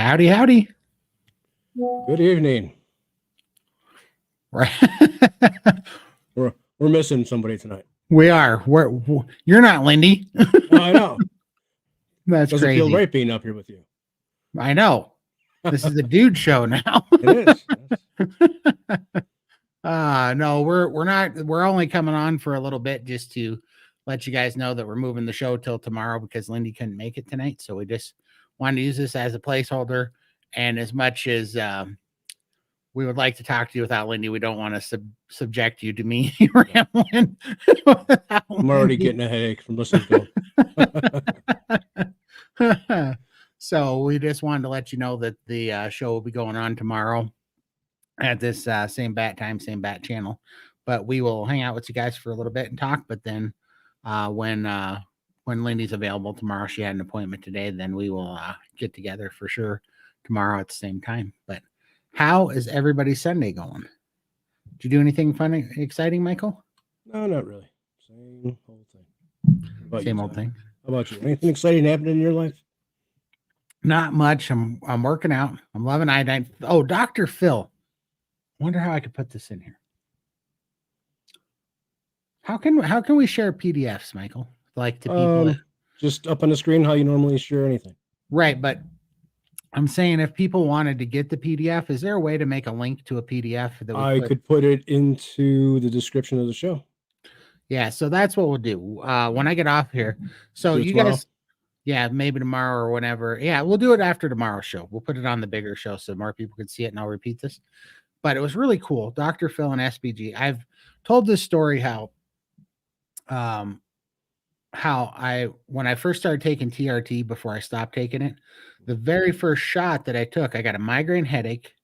Howdy, howdy. Good evening. Right. We're missing somebody tonight. We are. You're not Lindy. I know. That's Doesn't crazy. feel right being up here with you. I know. This is the dude show now. It is. No, we're not. We're only coming on for a little bit just to let you guys know that we're moving the show till tomorrow because Lindy couldn't make it tonight. So we just wanted to use this as a placeholder. And as much as we would like to talk to you without Lindy, we don't want to subject you to me rambling. I'm already getting a headache from listening to him. So we just wanted to let you know that the show will be going on tomorrow at this same bat time, same bat channel. But we will hang out with you guys for a little bit and talk. But then when Lindy's available tomorrow, she had an appointment today, then we will get together for sure tomorrow at the same time. But how is everybody's Sunday going? Did you do anything fun, exciting, Michael? No, not really. Same old thing. Same old thing. How about you? Anything exciting happening in your life? Not much. I'm working out. I'm loving Iodine. Oh, Dr. Phil. Wonder how I could put this in here. How can we share PDFs, Michael? Like to people just up on the screen how you normally share anything. Right, but I'm saying if people wanted to get the PDF, is there a way to make a link to a PDF that I could put it into the description of the show? Yeah, so that's what we'll do when I get off here. So you guys, yeah, maybe tomorrow or whenever. Yeah, we'll do it after tomorrow's show. We'll put it on the bigger show so more people can see it, and I'll repeat this. But it was really cool. Dr. Phil and SBG. I've told this story how when I first started taking TRT before I stopped taking it, the very first shot that I took, I got a migraine headache.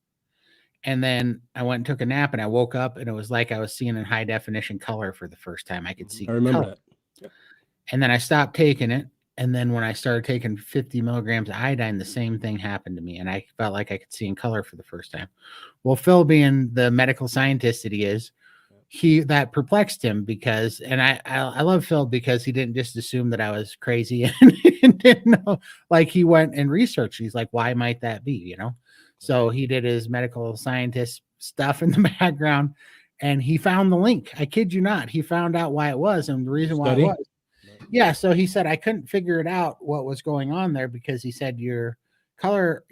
And then I went and took a nap and I woke up and it was like I was seeing in high definition color for the first time. I could see. I remember color. that. Yep. And then I stopped taking it. And then when I started taking 50 milligrams of iodine, the same thing happened to me. And I felt like I could see in color for the first time. Well, Phil, being the medical scientist that he is, that perplexed him because, and I love Phil because he didn't just assume that I was crazy and didn't know, like he went and researched. He's like, why might that be? You know? So he did his medical scientist stuff in the background and he found the link. I kid you not. He found out why it was and the reason why it was. Yeah. So he said, I couldn't figure it out what was going on there because he said your color,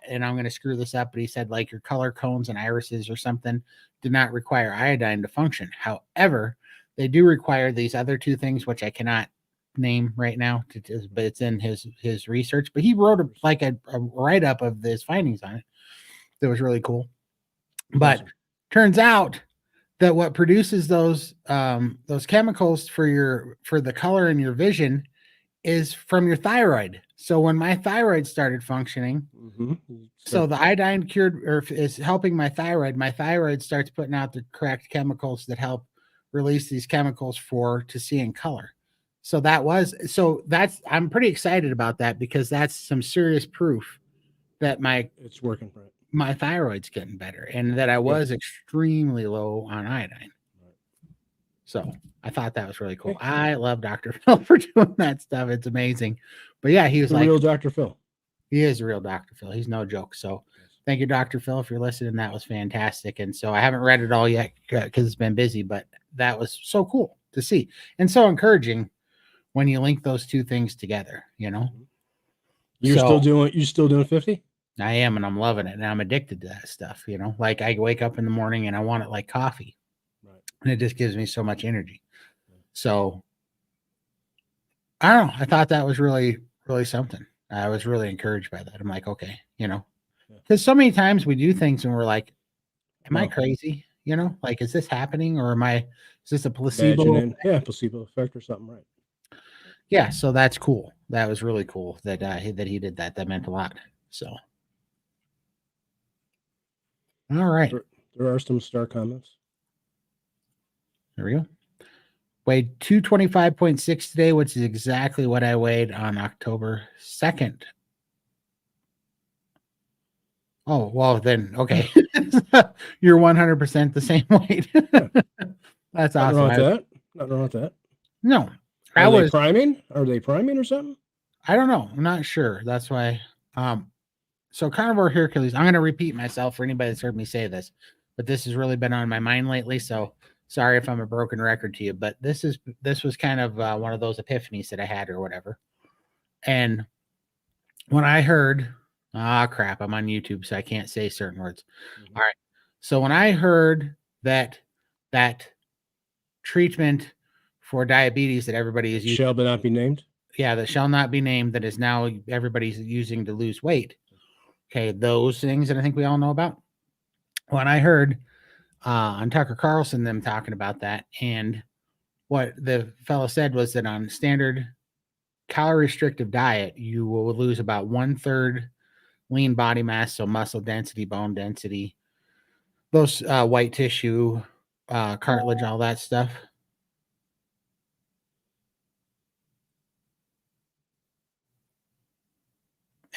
and I'm going to screw this up, but he said like your color cones and irises or something did not require iodine to function. However, they do require these other two things, which I cannot name right now, but it's in his research. But he wrote a write-up of his findings on it. That was really cool. But turns out that what produces those chemicals for the color in your vision is from your thyroid. So when my thyroid started functioning, so the iodine is helping my thyroid starts putting out the correct chemicals that help release these chemicals to see in color. So I'm pretty excited about that because that's some serious proof that it's working right. My thyroid's getting better and that I was extremely low on iodine. So I thought that was really cool. I love Dr. Phil for doing that stuff. It's amazing. But yeah, he was like real Dr. Phil. He is a real Dr. Phil. He's no joke. So thank you, Dr. Phil, if you're listening. That was fantastic. And so I haven't read it all yet because it's been busy, but that was so cool to see and so encouraging when you link those two things together, you know. You're still doing 50? I am, and I'm loving it. And I'm addicted to that stuff, you know. Like I wake up in the morning and I want it like coffee. Right. And it just gives me so much energy. So I don't know. I thought that was really, really something. I was really encouraged by that. I'm like, okay, you know, because so many times we do things and we're like, am I crazy? You know, like, is this happening or is this a placebo? Placebo effect or something, right? Yeah. So that's cool. That was really cool that he did that. That meant a lot. So. All right. There are some star comments. There we go. Weighed 225.6 today, which is exactly what I weighed on October 2nd. Oh, well, then, okay. You're 100% the same weight. That's awesome. Nothing wrong with that. No. Are they priming? Are they priming or something? I don't know. I'm not sure. That's why. So Carnivore Hercules, I'm going to repeat myself for anybody that's heard me say this, but this has really been on my mind lately. So sorry if I'm a broken record to you, but this was kind of one of those epiphanies that I had or whatever. And when I heard, crap, I'm on YouTube, so I can't say certain words. Mhm. All right. So when I heard that treatment for diabetes that everybody is using, Shall but not be named. yeah, that shall not be named, that is now everybody's using to lose weight. Okay, those things that I think we all know about. When I heard on Tucker Carlson them talking about that, and what the fellow said was that on standard calorie restrictive diet, you will lose about 1/3 lean body mass, so muscle density, bone density, those white tissue, cartilage, all that stuff.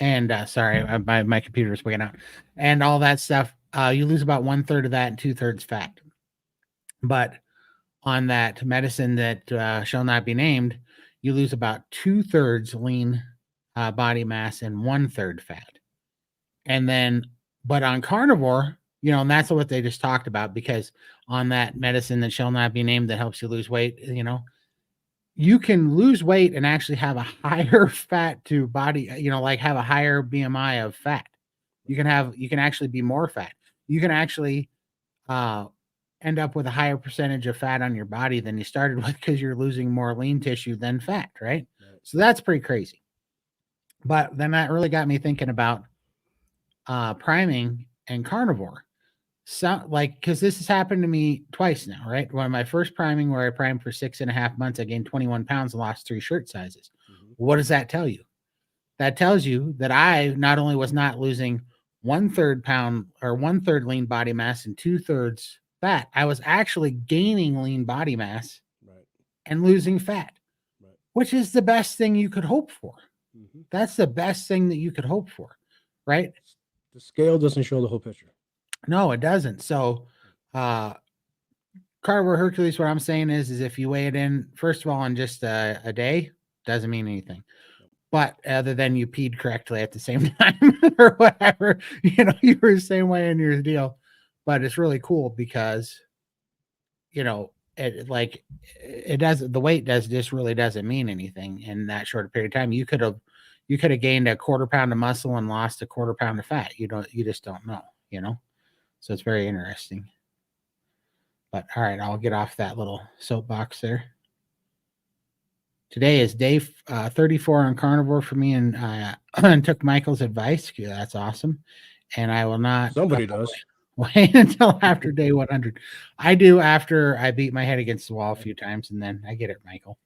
And sorry, my computer is wigging out, and all that stuff. You lose about 1/3 of that and 2/3 fat. But on that medicine that shall not be named, you lose about 2/3 lean body mass and 1/3 fat. And then, but on carnivore, and that's what they just talked about, because on that medicine that shall not be named that helps you lose weight, you can lose weight and actually have a higher fat to body, like have a higher BMI of fat. You can actually be more fat. You can actually end up with a higher percentage of fat on your body than you started with, because you're losing more lean tissue than fat, right? So that's pretty crazy. But then that really got me thinking about priming and carnivore. So, because this has happened to me twice now, right? One of my first priming, where I primed for 6.5 months, I gained 21 pounds and lost 3 shirt sizes. What does that tell you? That tells you that I not only was not losing 1/3 pound or 1/3 lean body mass and 2/3 fat, I was actually gaining lean body mass and losing fat, which is the best thing you could hope for. That's the best thing that you could hope for, right? The scale doesn't show the whole picture. No, it doesn't. So, Carnivore Hercules, what I'm saying is if you weigh it in, first of all, in just a day, doesn't mean anything. But other than you peed correctly at the same time or whatever, you were the same way in your deal. But it's really cool because, it doesn't, the weight just really doesn't mean anything in that short period of time. You could have gained a 1/4 pound of muscle and lost a 1/4 pound of fat. You just don't know, So it's very interesting. But all right, I'll get off that little soapbox there. Today is day 34 on carnivore for me, and took Michael's advice. Yeah, that's awesome. And I will not. Somebody does. Wait until after day 100. I do after I beat my head against the wall a few times, and then I get it, Michael.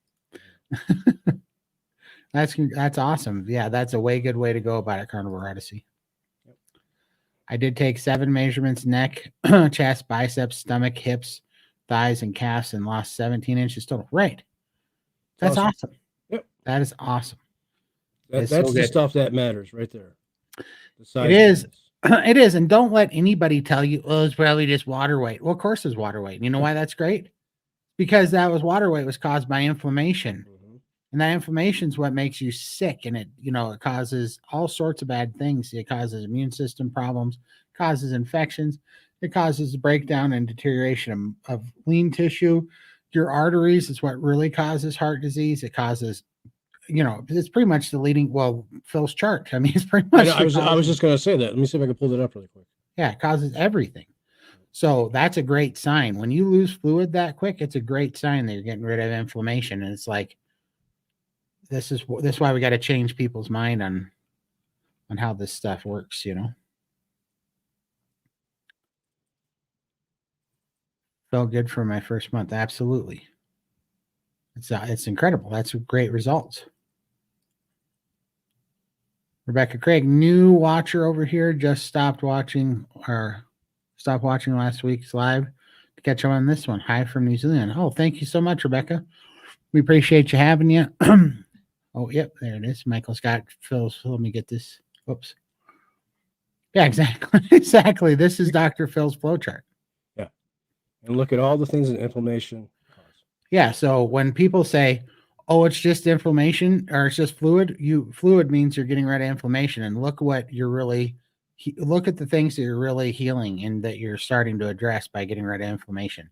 That's awesome. Yeah, that's a way good way to go about it, Carnivore Odyssey. I did take 7 measurements: neck, chest, biceps, stomach, hips, thighs, and calves, and lost 17 inches total. Right. That's awesome. Yep. That is awesome. That's the stuff that matters right there. It is. It is. And don't let anybody tell you, oh, it's probably just water weight. Well, of course it's water weight. You know why that's great? Because water weight was caused by inflammation. And that inflammation is what makes you sick. And it causes all sorts of bad things. It causes immune system problems, causes infections. It causes breakdown and deterioration of lean tissue. Your arteries is what really causes heart disease. It causes, it's pretty much the leading, Phil's chart. I mean, it's pretty much. I was just going to say that. Let me see if I can pull it up really quick. Yeah, it causes everything. So that's a great sign. When you lose fluid that quick, it's a great sign that you're getting rid of inflammation. And it's like, this is why we got to change people's mind on how this stuff works, Felt good for my first month. Absolutely. It's incredible. That's great results. Rebecca Craig, new watcher over here, just stopped watching last week's live to catch up on this one. Hi from New Zealand. Oh, thank you so much, Rebecca. We appreciate you having you. Oh, yep, there it is. Michael's got Phil's. Let me get this. Whoops. Yeah, exactly. Exactly. This is Dr. Phil's flowchart. Yeah. And look at all the things that inflammation causes. Yeah. So when people say, oh, it's just inflammation or it's just fluid. Fluid means you're getting rid of inflammation, and look what you're really look at the things that you're really healing and that you're starting to address by getting rid of inflammation.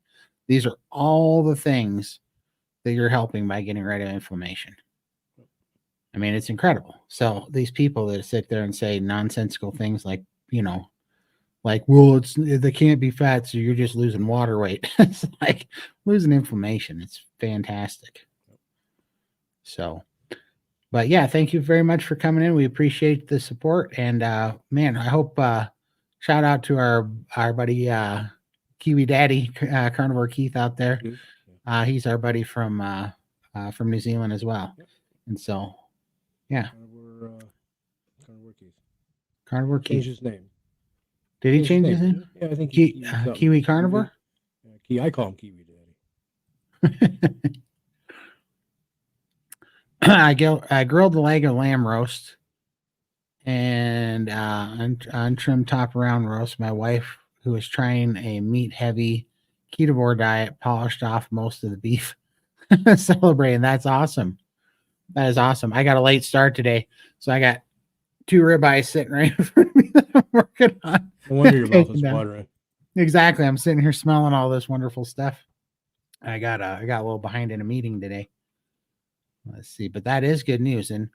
These are all the things that you're helping by getting rid of inflammation. I mean, it's incredible. So these people that sit there and say nonsensical things like, like, well, they can't be fat, so you're just losing water weight. It's like losing inflammation. It's fantastic. So, but yeah, thank you very much for coming in. We appreciate the support. And man, I hope shout out to our buddy Kiwi Daddy, Carnivore Keith out there. He's our buddy from New Zealand as well. And so yeah. Carnivore Keith. Carnivore Keith. Changed his name. Did he change his name? Yeah, I think Kiwi Carnivore? I call him Kiwi Daddy. I grilled the leg of lamb roast and untrimmed top round roast. My wife, who was trying a meat heavy ketovore diet, polished off most of the beef. Celebrating. That's awesome. That is awesome. I got a late start today, so I got 2 ribeyes sitting right in front of me that I'm working on. No wonder your mouth is watering. Exactly. I'm sitting here smelling all this wonderful stuff. I got a little behind in a meeting today. Let's see, but that is good news. And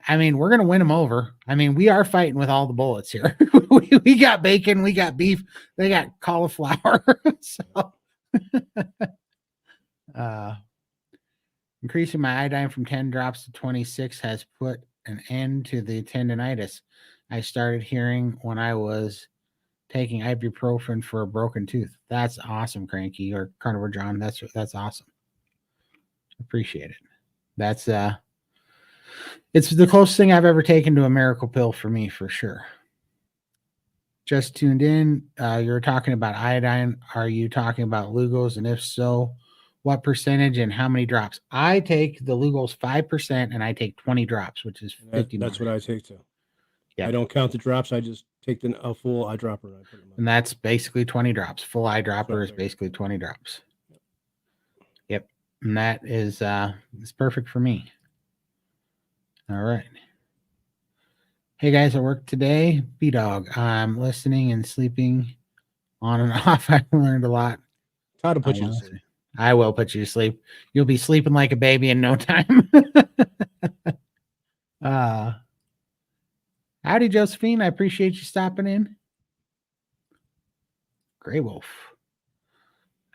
I mean, we're going to win them over. I mean, we are fighting with all the bullets here. we got bacon, we got beef, they got cauliflower. So, increasing my iodine from 10 drops to 26 has put an end to the tendonitis I started hearing when I was taking ibuprofen for a broken tooth. That's awesome, Cranky or Carnivore John. That's awesome. Appreciate it. That's it's the closest thing I've ever taken to a miracle pill for me, for sure. Just tuned in. You're talking about iodine. Are you talking about Lugos? And if so, what percentage and how many drops? I take the Lugos 5% and I take 20 drops, which is 50. That's what I take too. Yep. I don't count the drops. I just take a full eyedropper and I put it in my and that's basically 20 drops. Full eyedropper is basically 20 drops. Yep. And that is it's perfect for me. All right. Hey guys, I work today. B-Dog. I'm listening and sleeping on and off. I learned a lot. Todd will put you to sleep. I will put you to sleep. You'll be sleeping like a baby in no time. Howdy, Josephine. I appreciate you stopping in. Gray Wolf.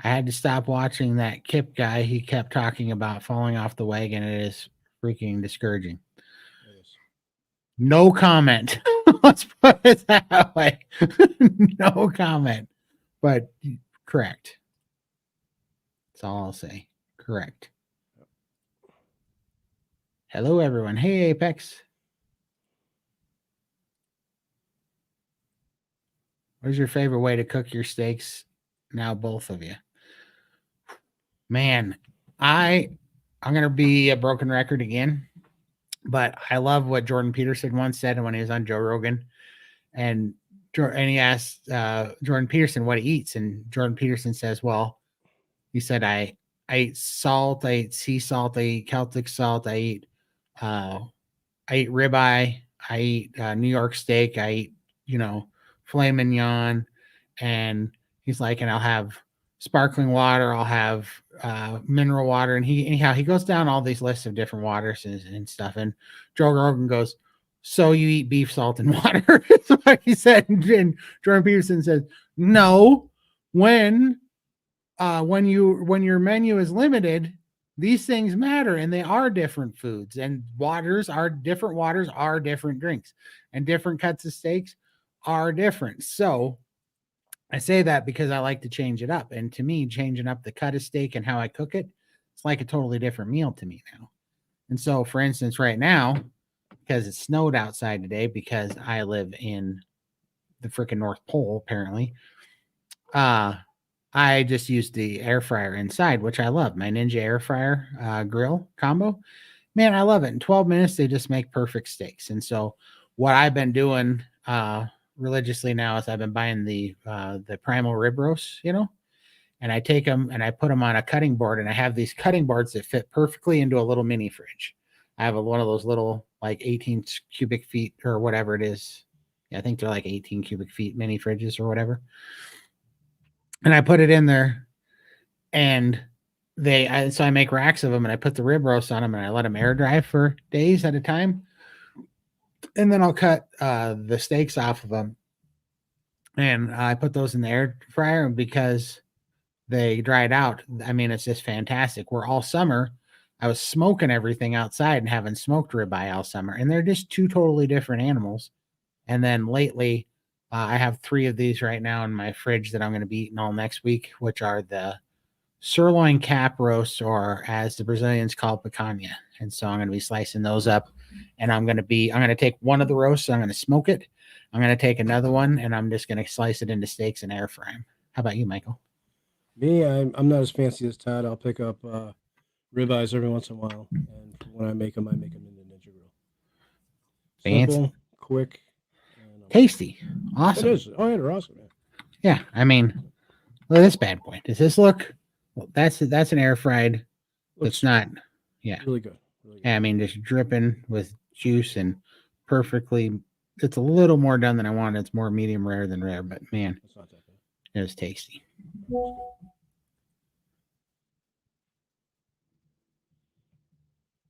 I had to stop watching that Kip guy. He kept talking about falling off the wagon. It is freaking discouraging. No comment. Let's put it that way. No comment. But correct. That's all I'll say. Correct. Hello, everyone. Hey, Apex. What's your favorite way to cook your steaks? Now, both of you. Man, I'm going to be a broken record again, but I love what Jordan Peterson once said when he was on Joe Rogan. And he asked Jordan Peterson what he eats. And Jordan Peterson says, well, he said, I eat salt, I eat sea salt, I eat Celtic salt, I eat ribeye, I eat New York steak, I eat, filet mignon. And he's like, and I'll have sparkling water, I'll have mineral water. And he goes down all these lists of different waters and stuff. And Joe Rogan goes, so you eat beef, salt, and water? That's what he said. And Jordan Peterson says, no, when your menu is limited, these things matter, and they are different foods, and waters are different drinks, and different cuts of steaks are different. So I say that because I like to change it up. And to me, changing up the cut of steak and how I cook it, it's like a totally different meal to me now. And so, for instance, right now, because it snowed outside today, because I live in the freaking North Pole, apparently, I just used the air fryer inside, which I love. My Ninja air fryer grill combo. Man, I love it. In 12 minutes, they just make perfect steaks. And so what I've been doing religiously now is I've been buying the primal rib roast, and and I take them and I put them on a cutting board, and I have these cutting boards that fit perfectly into a little mini fridge. I have one of those little like 18 cubic feet or whatever it is. Yeah, I think they're like 18 cubic feet mini fridges or whatever. And I put it in there, and so I make racks of them, and I put the rib roast on them, and I let them air dry for days at a time. And then I'll cut the steaks off of them, and I put those in the air fryer because they dried out. I mean, it's just fantastic. Where all summer I was smoking everything outside and having smoked ribeye all summer, and they're just two totally different animals. And then lately, I have 3 of these right now in my fridge that I'm going to be eating all next week, which are the sirloin cap roast, or as the Brazilians call picanha. And so I'm going to be slicing those up, and I'm going to take one of the roasts, I'm going to smoke it. I'm going to take another one, and I'm just going to slice it into steaks and air fry them. How about you, Michael? Me, I'm not as fancy as Todd. I'll pick up ribeyes every once in a while, and when I make them in the Ninja Grill. Simple, quick, and tasty, awesome. It is. Oh, yeah, they're awesome, man. Yeah, I mean, look at this bad boy. Does this look? Well, that's an air fried. It's not. Yeah, really good. Really good. Yeah, I mean, just dripping with juice and perfectly. It's a little more done than I wanted. It's more medium rare than rare, but man, it's not that bad. It was tasty.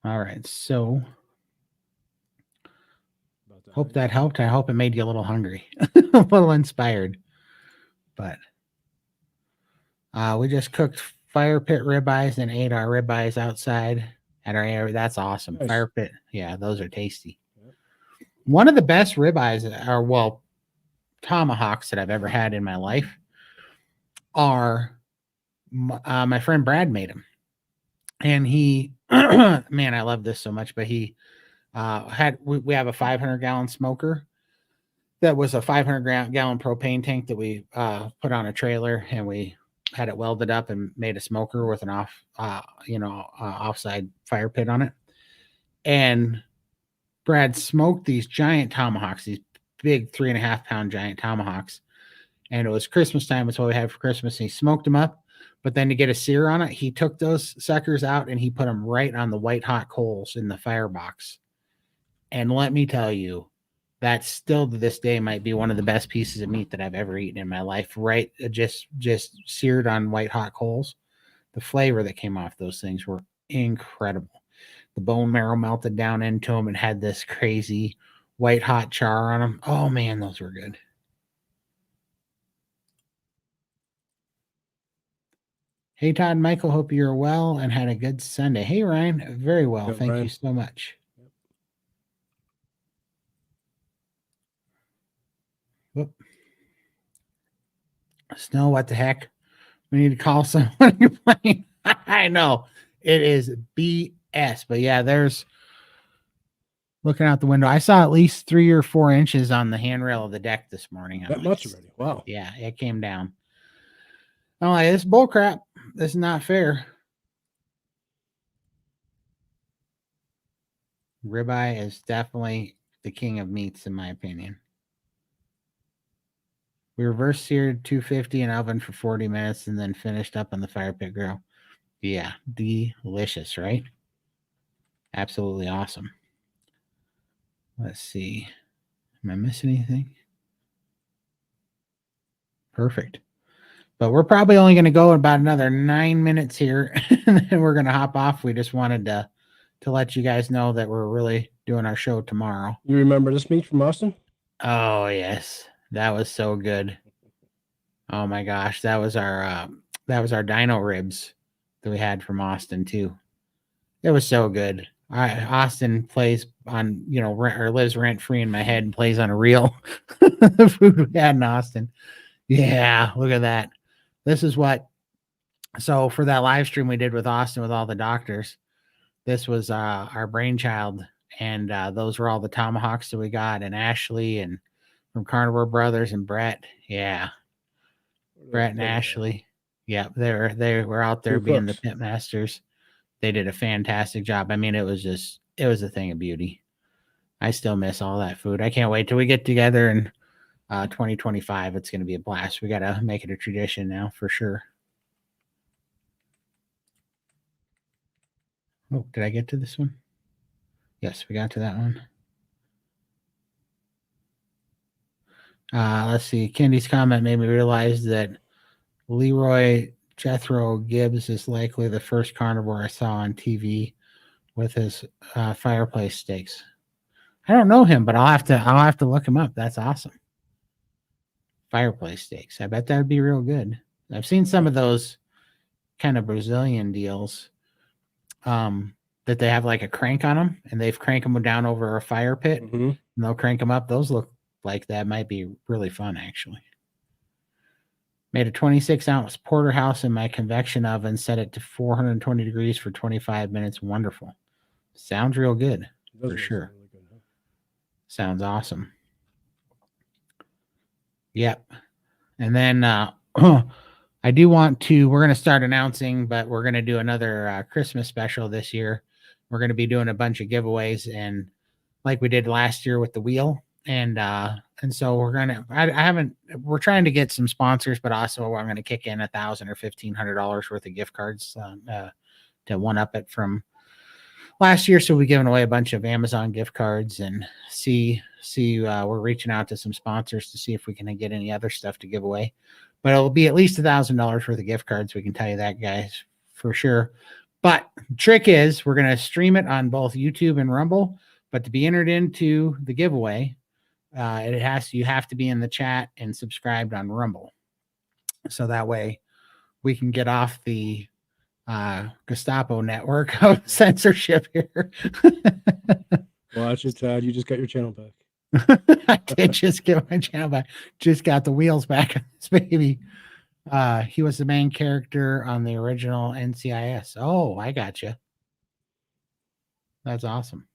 All right, so hope that helped. I hope it made you a little hungry, a little inspired. But we just cooked fire pit ribeyes and ate our ribeyes outside at our area. That's awesome. Nice. Fire pit, yeah, those are tasty. Yep. One of the best ribeyes are, well, tomahawks that I've ever had in my life are my friend Brad made them, and he, man, I love this so much. But he we have a 500-gallon smoker that was a 500-gallon propane tank that we put on a trailer, and we had it welded up and made a smoker with an offside fire pit on it. And Brad smoked these giant tomahawks, these big 3.5-pound giant tomahawks. And it was Christmas time. That's what we had for Christmas. And he smoked them up. But then to get a sear on it, he took those suckers out and he put them right on the white hot coals in the firebox. And let me tell you, that still to this day might be one of the best pieces of meat that I've ever eaten in my life. Right, just seared on white hot coals. The flavor that came off those things were incredible. The bone marrow melted down into them and had this crazy white hot char on them. Oh man, those were good. Hey, Todd and Michael, hope you're well and had a good Sunday. Hey, Ryan, very well. Thank you so much. Whoop. Snow, what the heck? We need to call someone on your plane. I know. It is BS. But yeah, there's looking out the window. I saw at least 3 or 4 inches on the handrail of the deck this morning. That much already. Wow. Yeah, it came down. I'm like, this is bull crap. This is not fair. Ribeye is definitely the king of meats, in my opinion. We reverse seared 250 in oven for 40 minutes and then finished up on the fire pit grill. Yeah, delicious, right? Absolutely awesome. Let's see. Am I missing anything? Perfect. But we're probably only going to go about another 9 minutes here, and then we're going to hop off. We just wanted to let you guys know that we're really doing our show tomorrow. You remember this meat from Austin? Oh, yes. That was so good. Oh, my gosh. That was our dino ribs that we had from Austin, too. It was so good. Austin plays on, or lives rent-free in my head and plays on a real food we had in Austin. Yeah, look at that. This is what, so for that live stream we did with Austin with all the doctors, this was our brainchild, and those were all the tomahawks that we got, and Ashley and from Carnivore Brothers and Brett. Yeah. Brett and Ashley. Yeah, they were out there being the pit masters. They did a fantastic job. I mean, it was a thing of beauty. I still miss all that food. I can't wait till we get together in 2025. It's going to be a blast. We got to make it a tradition now for sure. Oh, did I get to this one? Yes, we got to that one. Let's see. Kendy's comment made me realize that Leroy Jethro Gibbs is likely the first carnivore I saw on TV with his fireplace steaks. I don't know him, but I'll have to look him up. That's awesome. Fireplace steaks. I bet that would be real good. I've seen some of those kind of Brazilian deals that they have like a crank on them, and they've crank them down over a fire pit, and they'll crank them up. Those look like that might be really fun, actually. Made a 26-ounce porterhouse in my convection oven, set it to 420 degrees for 25 minutes. Wonderful. Sounds real good, for sure. Really good, huh? Sounds awesome. Yep. And then I do want to, we're going to start announcing, but we're going to do another Christmas special this year. We're going to be doing a bunch of giveaways, and like we did last year with the wheel. And so we're going to, we're trying to get some sponsors, but also I'm going to kick in $1,000 or $1,500 worth of gift cards to one up it from last year. So we're giving away a bunch of Amazon gift cards, and we're reaching out to some sponsors to see if we can get any other stuff to give away. But it'll be at least $1,000 worth of gift cards. We can tell you that, guys, for sure. But trick is we're going to stream it on both YouTube and Rumble. But to be entered into the giveaway, you have to be in the chat and subscribed on Rumble. So that way we can get off the Gestapo network of censorship here. Watch it, Todd. You just got your channel back. I did just get my channel back. Just got the wheels back on this baby. He was the main character on the original NCIS. Oh, I got you. That's awesome.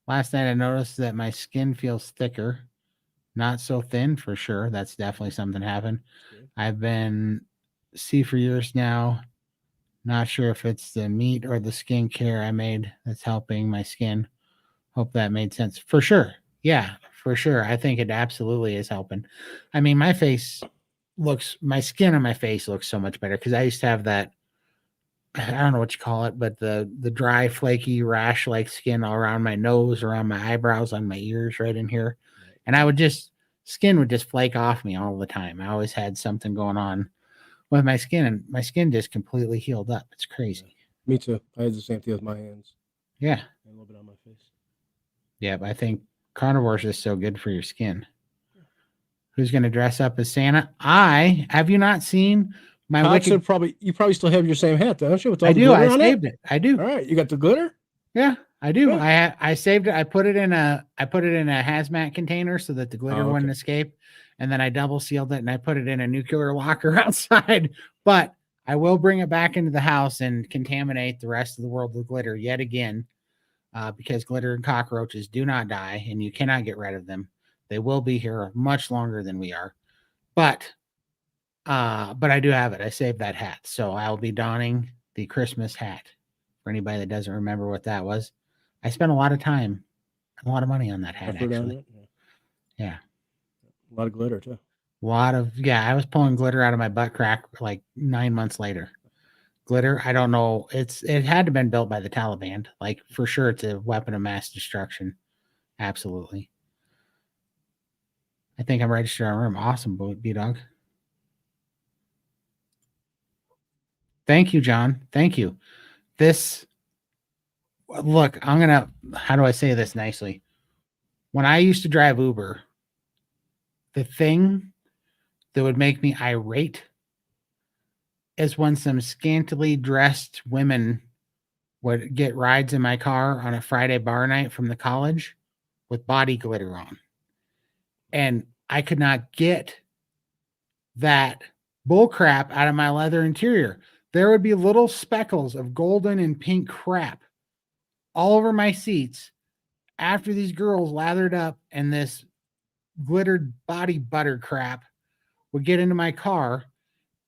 Last night I noticed that my skin feels thicker, not so thin for sure. That's definitely something happened. Okay. I've been for years now. Not sure if it's the meat or the skincare I made that's helping my skin. Hope that made sense. For sure. Yeah, for sure. I think it absolutely is helping. I mean, my skin on my face looks so much better because I used to have that, I don't know what you call it, but the dry, flaky rash-like skin all around my nose, around my eyebrows, on my ears, right in here. And skin would just flake off me all the time. I always had something going on with my skin, and my skin just completely healed up. It's crazy. Yeah. Me too. I had the same thing with my hands. Yeah. And a little bit on my face. Yeah, but I think Carnivore is just so good for your skin. Yeah. Who's going to dress up as Santa? Have you not seen my you probably still have your same hat, don't you? With all I the do. glitter I on saved it? I do. All right. You got the glitter? Yeah, I do. Yeah. I saved it. I put it in a hazmat container so that the glitter wouldn't escape. And then I double sealed it and I put it in a nuclear locker outside. But I will bring it back into the house and contaminate the rest of the world with glitter yet again, because glitter and cockroaches do not die and you cannot get rid of them. They will be here much longer than we are. But I do have it. I saved that hat. So I'll be donning the Christmas hat. For anybody that doesn't remember what that was, I spent a lot of time, a lot of money on that hat, actually. Yeah. A lot of glitter, too. I was pulling glitter out of my butt crack like 9 months later. Glitter, I don't know. It had to have been built by the Taliban. Like, for sure, it's a weapon of mass destruction. Absolutely. I think I'm registered on room. Awesome, B-Dog. Thank you, John. Thank you. Look, how do I say this nicely? When I used to drive Uber, the thing that would make me irate is when some scantily dressed women would get rides in my car on a Friday bar night from the college with body glitter on. And I could not get that bull crap out of my leather interior. There would be little speckles of golden and pink crap all over my seats after these girls lathered up and this glittered body butter crap would get into my car,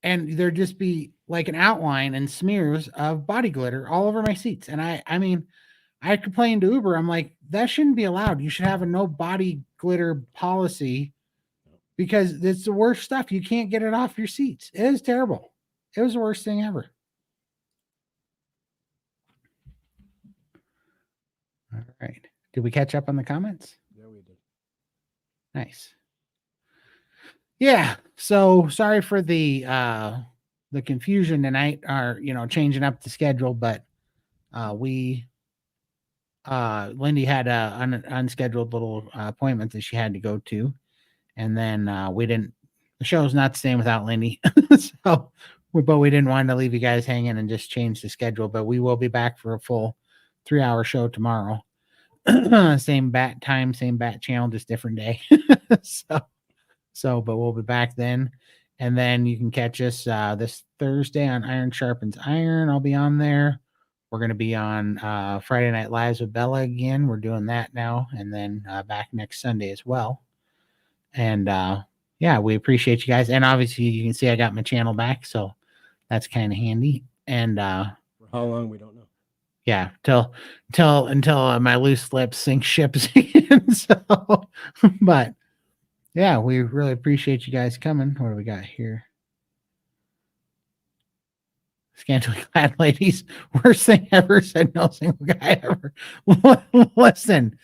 and there'd just be like an outline and smears of body glitter all over my seats. And I mean, I complained to Uber. I'm like, that shouldn't be allowed. You should have a no body glitter policy because it's the worst stuff. You can't get it off your seats. It is terrible. It was the worst thing ever. All right. Did we catch up on the comments? Yeah, we did. Nice. Yeah. So sorry for the confusion tonight, or changing up the schedule, but Lindy had an unscheduled little appointment that she had to go to, and then the show's not the same without Lindy. But we didn't want to leave you guys hanging and just change the schedule, but we will be back for a full 3-hour show tomorrow. Same bat time, same bat channel, just different day. But we'll be back then. And then you can catch us this Thursday on Iron Sharpens Iron. I'll be on there. We're going to be on Friday Night Lives with Bella again. We're doing that now. And then back next Sunday as well. And yeah, we appreciate you guys. And obviously you can see I got my channel back. So that's kind of handy. And for how long, we don't know. Yeah, until my loose lips sink ships again. So, but yeah, we really appreciate you guys coming. What do we got here? Scantily clad ladies, worst thing ever, said no single guy ever. Listen.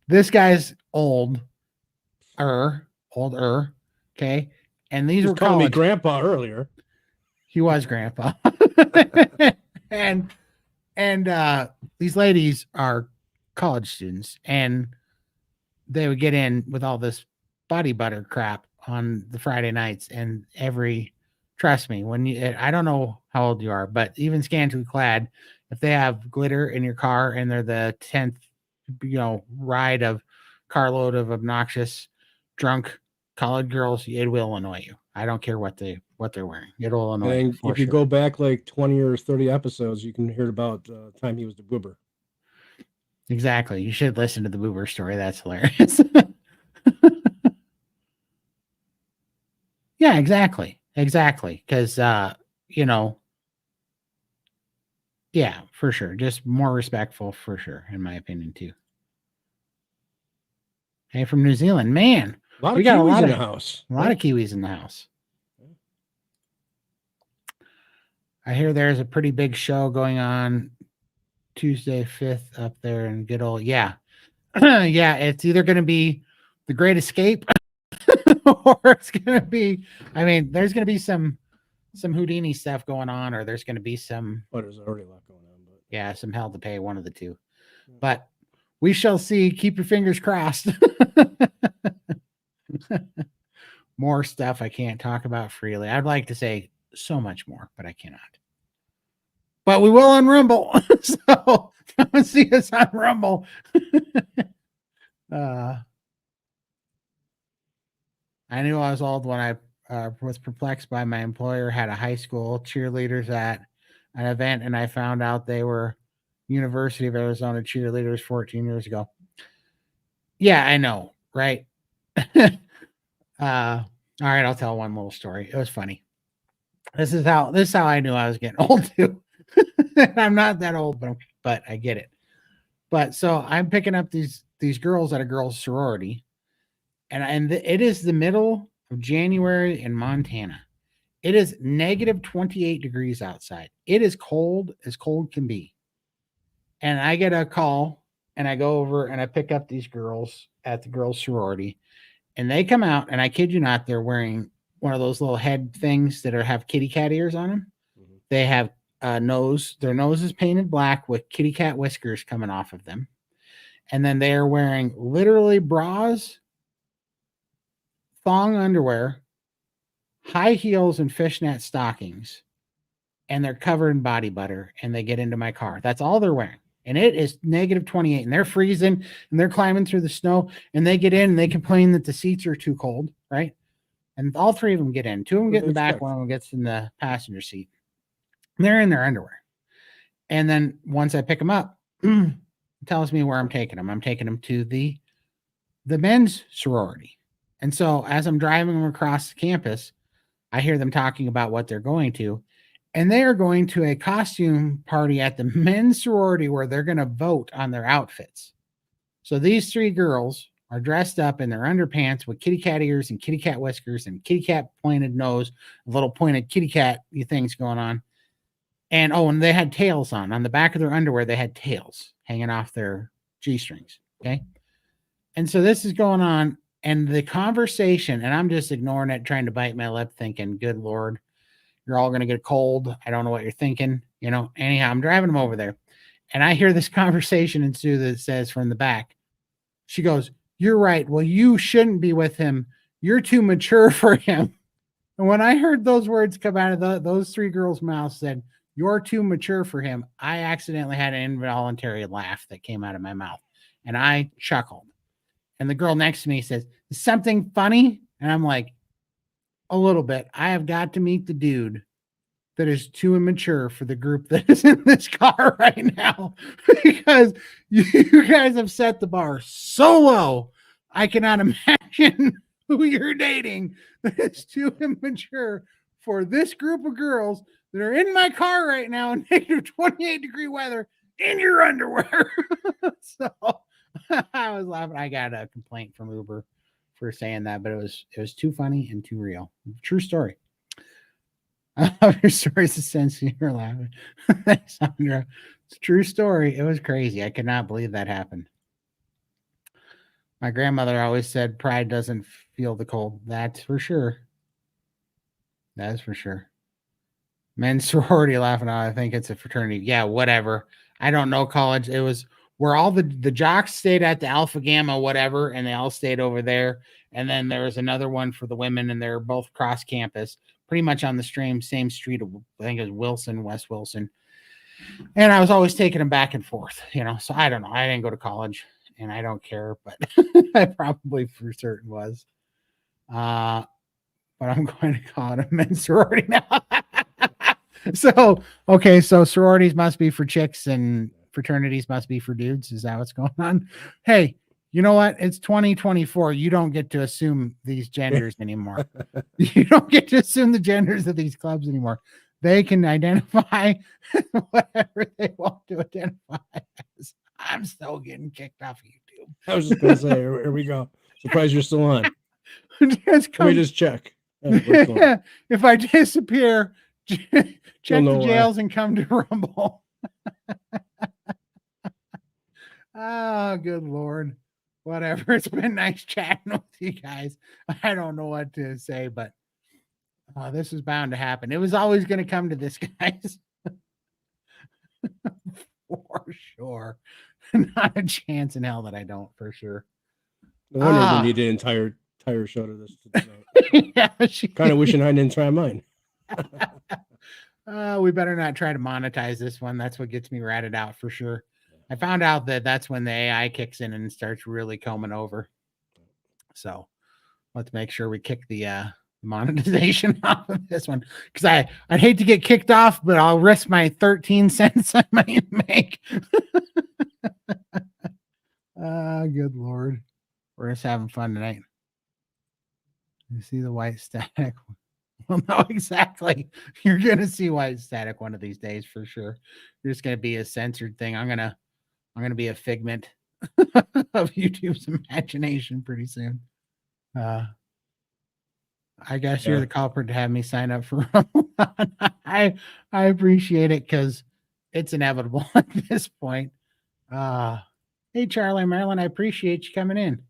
This guy's older, okay? And these were calling me grandpa earlier. He was grandpa. and these ladies are college students, and they would get in with all this body butter crap on the Friday nights, and trust me, I don't know how old you are, but even scantily clad, if they have glitter in your car and they're the 10th, ride of carload of obnoxious, drunk college girls, it will annoy you. I don't care what they're wearing. It'll annoy you. And if you go back like 20 or 30 episodes, you can hear about the time he was the boober. Exactly. You should listen to the boober story. That's hilarious. Yeah, exactly. Because, yeah, for sure. Just more respectful, for sure, in my opinion, too. Hey, from New Zealand, man. We got a lot in the house. A lot of Kiwis in the house. I hear there's a pretty big show going on Tuesday 5th up there in good old, yeah. Yeah, it's either going to be The Great Escape or it's going to be, there's going to be some Houdini stuff going on, or there's going to be some. Well, there's already a lot going on. But yeah, some hell to pay, one of the two. But we shall see. Keep your fingers crossed. More stuff I can't talk about freely. I'd like to say so much more, but I cannot. But we will on Rumble. So come and see us on Rumble. I knew I was old when I was perplexed by my employer had a high school cheerleaders at an event, and I found out they were University of Arizona cheerleaders 14 years ago. Yeah, I know, right? All right, I'll tell one little story. It was funny. This is how I knew I was getting old too. I'm not that old, but I get it. But so I'm picking up these girls at a girls' sorority, and it is the middle of January in Montana. It is negative 28 degrees outside. It is cold as cold can be. And I get a call, and I go over and I pick up these girls at the girls' sorority, and they come out, and I kid you not, they're wearing one of those little head things that have kitty cat ears on them. Mm-hmm. They have their nose is painted black with kitty cat whiskers coming off of them. And then they are wearing literally bras, thong underwear, high heels, and fishnet stockings. And they're covered in body butter, and they get into my car. That's all they're wearing. And it is negative 28, and they're freezing, and they're climbing through the snow, and they get in, and they complain that the seats are too cold, right? And all three of them get in. Two of them get in the back, one of them gets in the passenger seat. And they're in their underwear. And then once I pick them up, it tells me where I'm taking them. I'm taking them to the men's sorority. And so as I'm driving them across the campus, I hear them talking about what they're going to. And they are going to a costume party at the men's sorority where they're going to vote on their outfits. So these three girls are dressed up in their underpants with kitty cat ears and kitty cat whiskers and kitty cat pointed nose, little pointed kitty cat things going on. And and they had tails on. On the back of their underwear, they had tails hanging off their G-strings. Okay. And so this is going on, and the conversation, and I'm just ignoring it, trying to bite my lip, thinking, good Lord, you're all going to get cold. I don't know what you're thinking. Anyhow, I'm driving them over there, and I hear this conversation ensue that says from the back, she goes, "You're right. Well, you shouldn't be with him. You're too mature for him." And when I heard those words come out of those three girls' mouths, said, "You're too mature for him," I accidentally had an involuntary laugh that came out of my mouth, and I chuckled. And the girl next to me says, "Is something funny?" And I'm like, "A little bit. I have got to meet the dude that is too immature for the group that is in this car right now because you guys have set the bar so low. I cannot imagine who you're dating that is too immature for this group of girls that are in my car right now in negative 28-degree weather in your underwear." So I was laughing. I got a complaint from Uber for saying that, but it was too funny and too real. True story. I love your stories of sense. You're laughing. Thanks, Sandra. It's a true story. It was crazy. I could not believe that happened. My grandmother always said pride doesn't feel the cold. That's for sure. That is for sure. Men's sorority laughing out. I think it's a fraternity. Yeah, whatever. I don't know college. It was where all the jocks stayed at the Alpha Gamma, whatever, and they all stayed over there. And then there was another one for the women, and they're both cross campus, pretty much on the same street of, I think it was Wilson, West Wilson. And I was always taking them back and forth, So I don't know. I didn't go to college, and I don't care, but I probably for certain was. But I'm going to call it a men's sorority now. So sororities must be for chicks and fraternities must be for dudes. Is that what's going on? Hey, you know what? It's 2024. You don't get to assume these genders anymore. You don't get to assume the genders of these clubs anymore. They can identify whatever they want to identify as. I'm still getting kicked off YouTube. I was just going to say, here we go. Surprised you're still on. Let me just check. If I disappear, check the jails and come to Rumble. Oh, good Lord. Whatever. It's been nice chatting with you guys. I don't know what to say, but this is bound to happen. It was always going to come to this, guys. For sure. Not a chance in hell that I don't, for sure. No wonder we need an entire show to this tonight. Yeah, kind of wishing I didn't try mine. We better not try to monetize this one. That's what gets me ratted out for sure. I found out that that's when the AI kicks in and starts really combing over. So let's make sure we kick the monetization off of this one, because I'd hate to get kicked off, but I'll risk my 13 cents I might make. Good Lord. We're just having fun tonight. You see the white static? Well, no, exactly. You're going to see white static one of these days for sure. You're just going to be a censored thing. I'm going to be a figment of YouTube's imagination pretty soon. I guess you're the culprit to have me sign up for Ramadan. I appreciate it because it's inevitable at this point. Hey, Charlie Marilyn, I appreciate you coming in.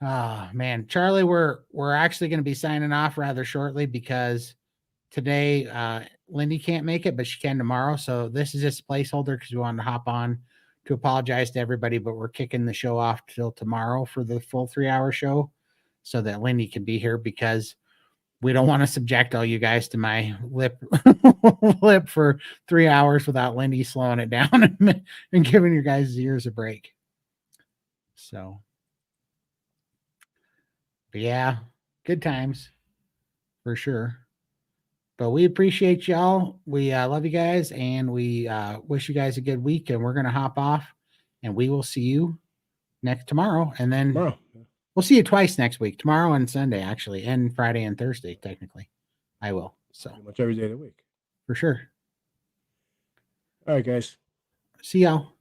Man, Charlie, we're actually going to be signing off rather shortly because today Lindy can't make it, but she can tomorrow. So this is just a placeholder because we wanted to hop on to apologize to everybody, but we're kicking the show off till tomorrow for the full 3-hour show so that Lindy can be here, because we don't want to subject all you guys to my lip for 3 hours without Lindy slowing it down and giving your guys' ears a break. So, but yeah, good times for sure. But we appreciate y'all. We love you guys, and we wish you guys a good week. And we're going to hop off, and we will see you tomorrow. And then we'll see you twice next week, tomorrow and Sunday, actually, and Friday and Thursday, technically. I will. So pretty much every day of the week. For sure. All right, guys. See y'all.